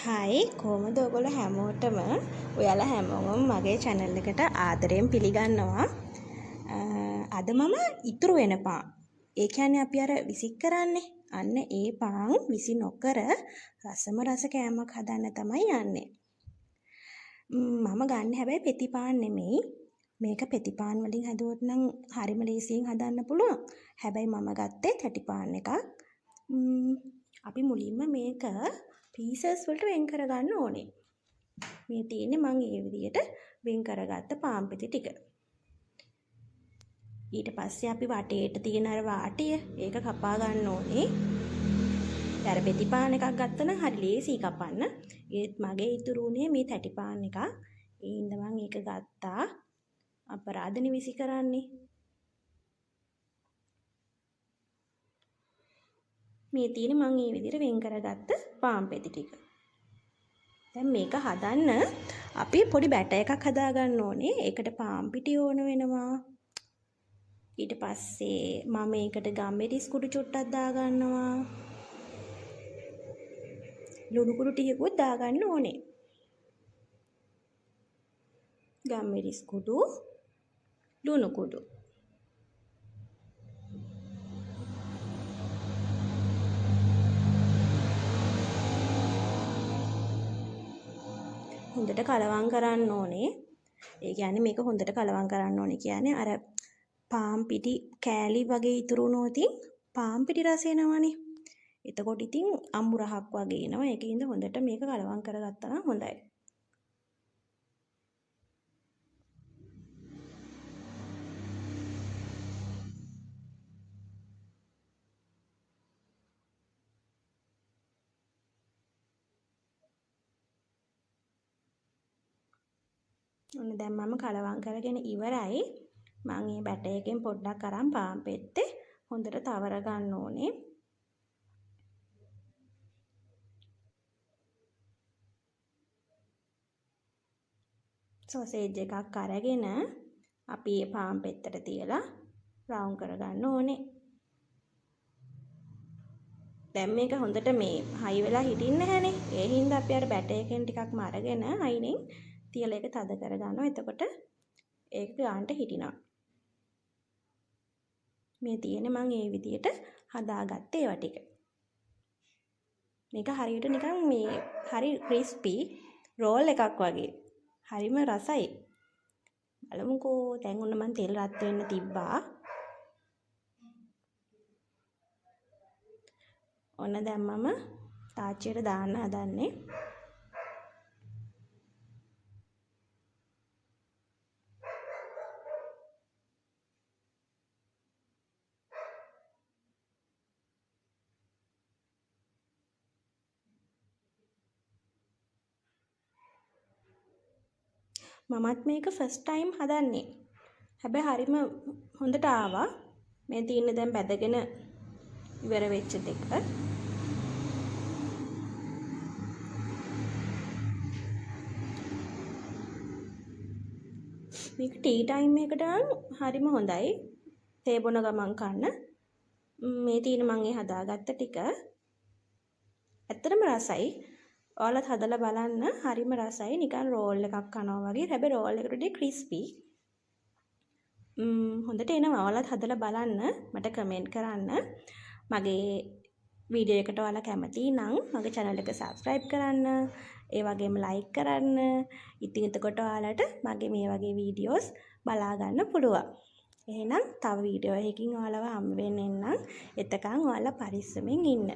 හයි කොහොමද ඔයගොල්ලෝ හැමෝටම ඔයාලා හැමෝම මගේ channel එකට ආදරයෙන් පිළිගන්නවා. අද මම ඉතුරු වෙන පාන්. ඒ කියන්නේ අපි අර විසික් කරන්නේ. අන්න ඒ පාන් විසි නොකර රසම රස කෑමක් හදන්න තමයි යන්නේ. මම ගන්න හැබැයි පෙති පාන් නෙමෙයි. මේක පෙති පාන් වලින් හදුවොත් නම් හරිම ලේසියෙන් හදන්න පුළුවන්. හැබැයි මම ගත්තේ තැටි පාන් එකක්. අපි මුලින්ම මේක පීසස් වලට වෙන් කරගන්න ඕනේ. මේ තියෙන්නේ මම මේ විදිහට වෙන් කරගත්ත පාන් පෙති ටික. ඊට පස්සේ අපි වටේට තියෙන අර වාටිය ඒක කපා ගන්න ඕනේ. අර පෙති පාන් එකක් ගත්තනම් හරි ලේසියි කපන්න. ඒත් මගේ ඉතුරු උනේ මේ තැටි පාන් එකක්. ඒ හින්දා මම ඒක ගත්තා. අපරාධනේ විසි කරන්නේ. මේ තියෙන්නේ මම මේ විදිහට වෙන් කරගත්ත පාන් පෙති ටික. දැන් මේක හදන්න අපි පොඩි බැටර් එකක් හදා ගන්න ඕනේ. ඒකට පාන් පිටි ඕන වෙනවා. ඊට පස්සේ මම මේකට ගම්මිරිස් කුඩු චුට්ටක් දා ගන්නවා. ලුණු කුඩු ටිකකුත් දා ගන්න ඕනේ. ගම්මිරිස් කුඩු, ලුණු කුඩු. හොඳට කලවම් කරන්න ඕනේ. ඒ කියන්නේ මේක හොඳට කලවම් කරන්න ඕනේ කියන්නේ අර පාන් පිටි කෑලි වගේ ඉතුරු වුණොත් පාන් පිටි රස එනවනේ. එතකොට ඉතින් අඹුරහක් වගේ එනවා. ඒකින්ද හොඳට මේක කලවම් කරගත්තා නම් හොඳයි. ඔන්න දැන් මම කලවම් කරගෙන ඉවරයි. මම මේ බැටර් එකෙන් පොඩ්ඩක් අරන් පාන් පෙත්තේ හොඳට තවර ගන්න ඕනේ. සොසේජ් එකක් අරගෙන අපි මේ පාන් පෙත්තට තියලා රවුම් කරගන්න ඕනේ. දැන් මේක හොඳට මේ හයි වෙලා හිටින්නේ නැහනේ. ඒ හින්දා අපි අර බැටර් එකෙන් ටිකක්ම අරගෙන හයිනෙන් තියලා ඒක තද කරගන්නවා. එතකොට ඒක ගන්නට හිටිනවා. මේ තියෙන්නේ මම මේ විදියට හදාගත්තේ ඒවා ටික. මේක හරියට නිකන් මේ හරි ක්‍රිස්පි රෝල් එකක් වගේ. හරිම රසයි. බලමුකෝ දැන් ඔන්න මම තෙල් රත් වෙන්න තිබ්බා. ඔන්න දැන් මම තාච්චියට දාන්න හදන්නේ. මමත් මේක ෆස්ට් ටයිම් හදන්නේ. හැබැයි හරිම හොඳට ආවා. මේ තියෙන්නේ දැන් බැදගෙන ඉවර වෙච්ච දෙක. මේක ටී ටයිම් එකකට නම් හරිම හොඳයි. තේ බොන ගමන් කන්න. මේ තියෙන මම ඒ හදාගත්ත ටික. ඇත්තටම රසයි. ඔයාලත් හදලා බලන්න හරිම රසයි. නිකන් රෝල් එකක් කනවා වගේ. හැබැයි රෝල් එකට වඩා ක්‍රිස්පි. හොඳට එනවා. ඔයාලත් හදලා බලන්න. මට කමෙන්ට් කරන්න. මගේ වීඩියෝ එකට ඔයාලා කැමති නම් මගේ channel එක subscribe කරන්න. ඒ වගේම like කරන්න. ඉතින් එතකොට ඔයාලට මගේ මේ වගේ වීඩියෝස් බලා ගන්න පුළුවන්. එහෙනම් තව වීඩියෝ එකකින් ඔයාලව හම්බ වෙන්න එන්නම්. එතකන් ඔයාලා පරිස්සමෙන් ඉන්න.